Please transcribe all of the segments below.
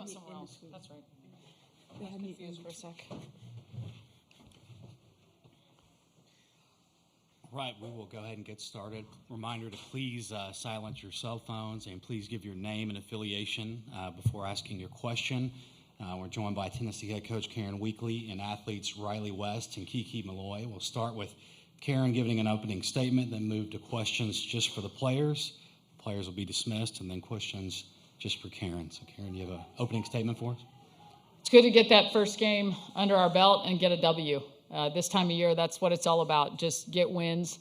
somewhere else. That's right. They had me Confused for a sec. Right, we will go ahead and get started. Reminder to please silence your cell phones and please give your name and affiliation before asking your question. We're joined by Tennessee head coach Karen Weekly and athletes Riley West and Kiki Miller. We'll start with Karen giving an opening statement, then move to questions just for the players. Players will be dismissed, and then questions just for Karen. So, Karen, do you have an opening statement for us? It's good to get that first game under our belt and get a W. This time of year, that's what it's all about, just get wins.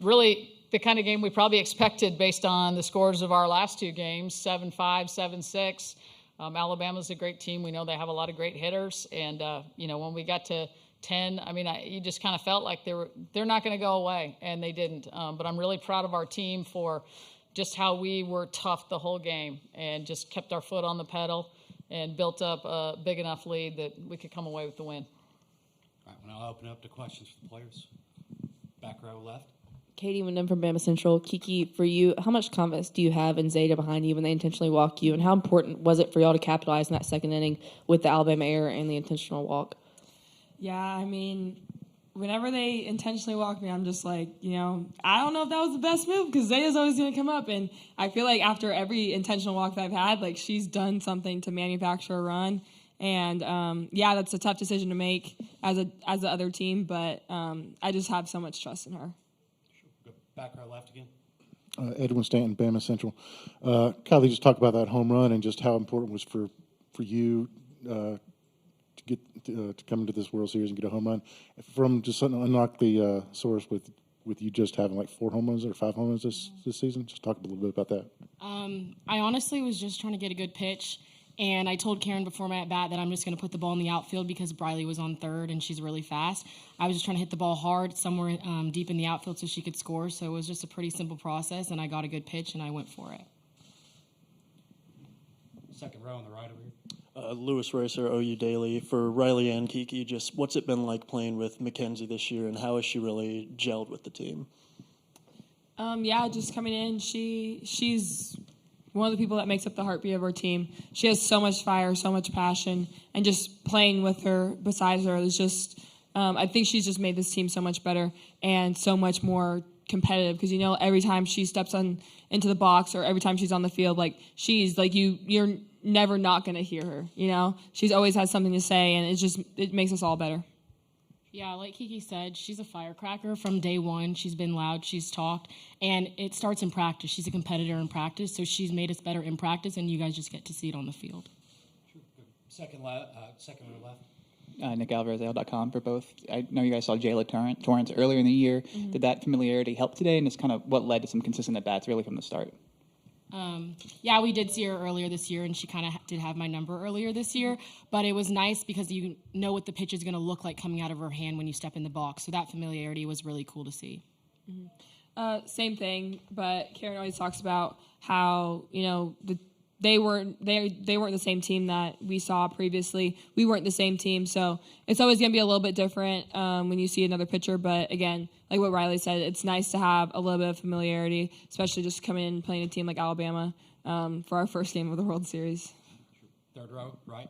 Really, the kind of game we probably expected based on the scores of our last two games, 7-5, 7-6. Alabama's a great team. We know they have a lot of great hitters. And, when we got to 10, you just kind of felt like they're not going to go away, and they didn't. But I'm really proud of our team for just how we were tough the whole game and just kept our foot on the pedal and built up a big enough lead that we could come away with the win. All right, well, I'll open up to questions for the players. Back row left. Katie Wyndham from Bama Central. Kiki, for you, how much confidence do you have in Zeta behind you when they intentionally walk you, and how important was it for y'all to capitalize in that second inning with the Alabama error and the intentional walk? Yeah, whenever they intentionally walk me, I'm just like, I don't know if that was the best move because Zeta's always going to come up. And I feel like after every intentional walk that I've had, like she's done something to manufacture a run. And, that's a tough decision to make as the other team. But I just have so much trust in her. Sure. Back row left again. Edwin Stanton, Bama Central. Kylie just talked about that home run and just how important it was for you to get to come into this World Series and get a home run. From just unlock the source with you just having like 4 home runs or 5 home runs this season. Just talk a little bit about that. I honestly was just trying to get a good pitch, and I told Karen before my at-bat that I'm just going to put the ball in the outfield because Briley was on third and she's really fast. I was just trying to hit the ball hard somewhere deep in the outfield so she could score, so it was just a pretty simple process, and I got a good pitch and I went for it. Second row on the right over here. Lewis Racer, OU Daily. For Riley and Kiki, just what's it been like playing with MacKenzie this year, and how has she really gelled with the team? Just coming in, she's one of the people that makes up the heartbeat of our team. She has so much fire, so much passion, and just playing with her, besides her, is just, I think she's just made this team so much better and so much more competitive because, every time she steps into the box or every time she's on the field, like, she's like, you're never not going to hear her, She's always has something to say, and it makes us all better. Yeah, like Kiki said, she's a firecracker from day one. She's been loud, she's talked, and it starts in practice. She's a competitor in practice, so she's made us better in practice, and you guys just get to see it on the field. Sure. Good. Second row left. Nick Alvarez, AL.com for both. I know you guys saw Jayla Torrance earlier in the year. Mm-hmm. Did that familiarity help today, and it's kind of what led to some consistent at-bats really from the start? We did see her earlier this year, and she kind of did have my number earlier this year, but it was nice because you know what the pitch is going to look like coming out of her hand when you step in the box, so that familiarity was really cool to see. Mm-hmm. Same thing, but Karen always talks about how, they weren't the same team that we saw previously. We weren't the same team, so it's always going to be a little bit different when you see another pitcher. But again, like what Riley said, it's nice to have a little bit of familiarity, especially just coming in and playing a team like Alabama for our first game of the World Series. Third row, right.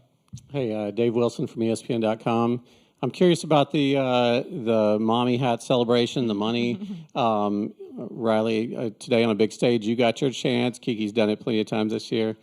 Hey, Dave Wilson from ESPN.com. I'm curious about the mommy hat celebration, the money. Riley, today on a big stage, you got your chance. Kiki's done it plenty of times this year.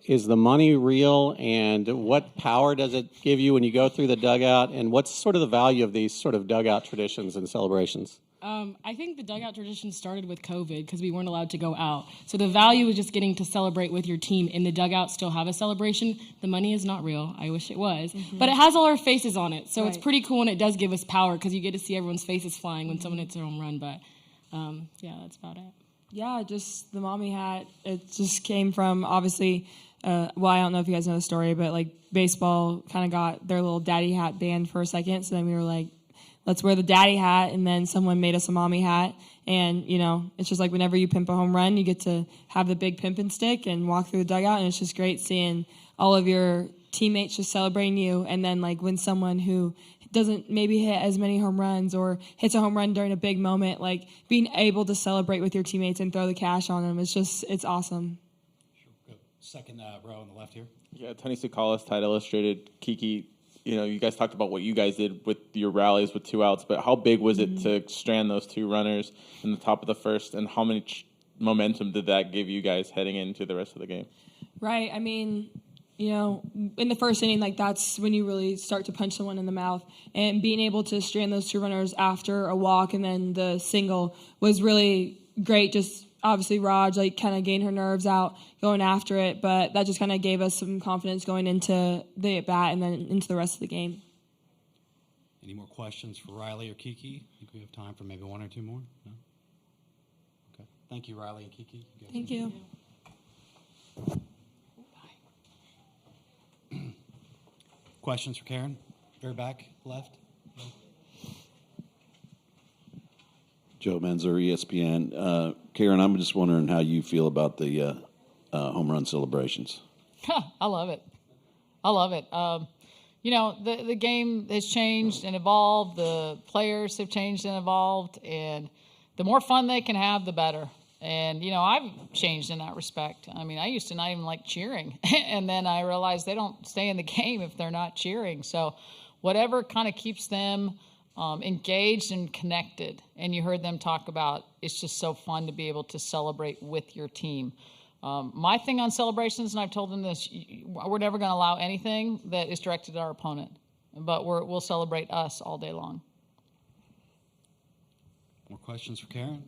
Is the money real, and what power does it give you when you go through the dugout, and what's sort of the value of these sort of dugout traditions and celebrations? I think the dugout tradition started with COVID because we weren't allowed to go out. So the value is just getting to celebrate with your team in the dugout, still have a celebration. The money is not real. I wish it was. Mm-hmm. But it has all our faces on it. So It's pretty cool, and it does give us power because you get to see everyone's faces flying when someone hits their home run. But, that's about it. Yeah, just the mommy hat. It just came from, obviously, I don't know if you guys know the story, but, like, baseball kind of got their little daddy hat banned for a second. So then we were like, let's wear the daddy hat, and then someone made us a mommy hat. And, it's just like whenever you pimp a home run, you get to have the big pimping stick and walk through the dugout, and it's just great seeing all of your teammates just celebrating you. And then, like, when someone who doesn't maybe hit as many home runs or hits a home run during a big moment, like, being able to celebrate with your teammates and throw the cash on them, it's awesome. Sure. Good. Second row on the left here. Yeah, Tony Sakalas, Tide Illustrated. Kiki, you guys talked about what you guys did with your rallies with 2 outs, but how big was it to strand those 2 runners in the top of the first, and how much momentum did that give you guys heading into the rest of the game? Right. I mean, in the first inning, that's when you really start to punch someone in the mouth. And being able to strand those 2 runners after a walk and then the single was really great. Just obviously Raj kind of gained her nerves out going after it, but that just kind of gave us some confidence going into the at-bat and then into the rest of the game. Any more questions for Riley or Kiki? I think we have time for maybe 1 or 2 more. No? Okay. Thank you, Riley and Kiki. Thank you. Questions for Karen? Very back, left. Joe Menzer, ESPN. Karen, I'm just wondering how you feel about the home run celebrations. I love it. I love it. The game has changed and evolved. The players have changed and evolved. And the more fun they can have, the better. And, I've changed in that respect. I mean, I used to not even like cheering. And then I realized they don't stay in the game if they're not cheering. So whatever kind of keeps them engaged and connected. And you heard them talk about it's just so fun to be able to celebrate with your team. My thing on celebrations, and I've told them this, we're never going to allow anything that is directed at our opponent. But we'll celebrate us all day long. More questions for Karen?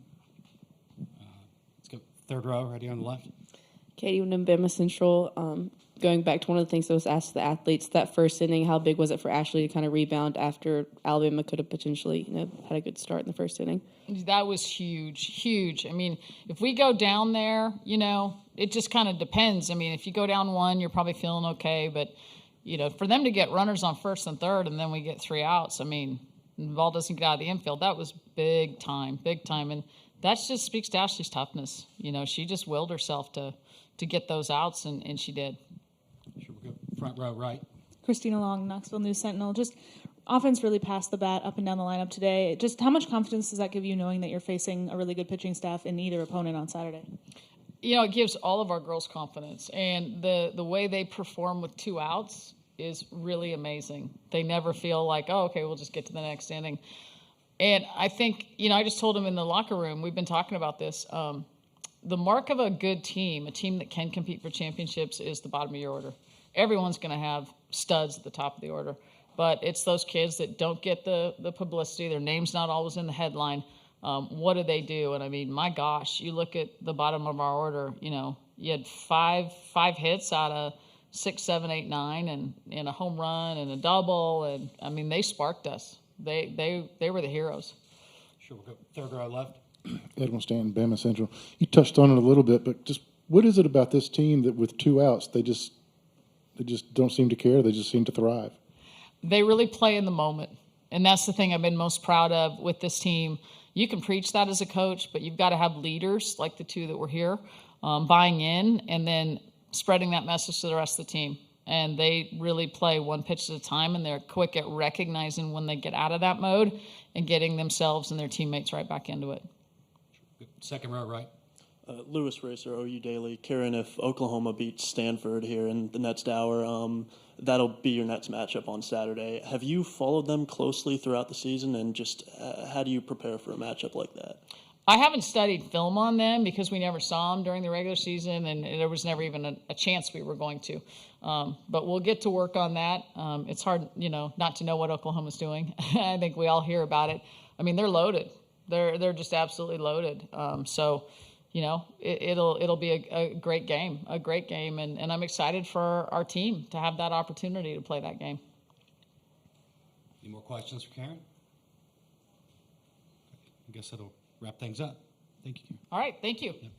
Let's go third row right here on the left. Katie, when Bama Central, going back to one of the things that was asked the athletes, that first inning, how big was it for Ashley to kind of rebound after Alabama could have potentially had a good start in the first inning? That was huge. I mean, if we go down there, it just kind of depends. I mean, if you go down 1, you're probably feeling okay. But, for them to get runners on first and third and then we get 3 outs, I mean, the ball doesn't get out of the infield. That was big time. And that just speaks to Ashley's toughness. She just willed herself to get those outs, and she did. Sure, we'll go front row right. Christina Long, Knoxville News Sentinel. Just offense really passed the bat up and down the lineup today. Just how much confidence does that give you knowing that you're facing a really good pitching staff in either opponent on Saturday? It gives all of our girls confidence. And the way they perform with 2 outs is really amazing. They never feel like, oh, okay, we'll just get to the next inning. And I think, I just told them in the locker room, we've been talking about this, the mark of a good team, a team that can compete for championships, is the bottom of your order. Everyone's going to have studs at the top of the order, but it's those kids that don't get the publicity. Their name's not always in the headline. What do they do? And I mean, my gosh, you look at the bottom of our order, you had five hits out of 6, 7, 8, 9, and a home run and a double. And I mean, they sparked us. They were the heroes. Sure, we'll go third row left. Edwin Stanton, Bama Central. You touched on it a little bit, but just what is it about this team that with 2 outs, they just don't seem to care? They just seem to thrive. They really play in the moment. And that's the thing I've been most proud of with this team. You can preach that as a coach, but you've got to have leaders like the 2 that were here buying in and then spreading that message to the rest of the team. And they really play one pitch at a time, and they're quick at recognizing when they get out of that mode and getting themselves and their teammates right back into it. Second row right. Lewis Racer, OU Daily. Karen, if Oklahoma beats Stanford here in the next hour, that'll be your next matchup on Saturday. Have you followed them closely throughout the season, and just how do you prepare for a matchup like that? I haven't studied film on them because we never saw them during the regular season, and there was never even a chance we were going to. But we'll get to work on that. It's hard, not to know what Oklahoma's doing. I think we all hear about it. I mean, they're loaded. They're just absolutely loaded. So, it'll be a great game, and I'm excited for our team to have that opportunity to play that game. Any more questions for Karen? I guess that'll wrap things up. Thank you, Karen. All right, thank you. Yep.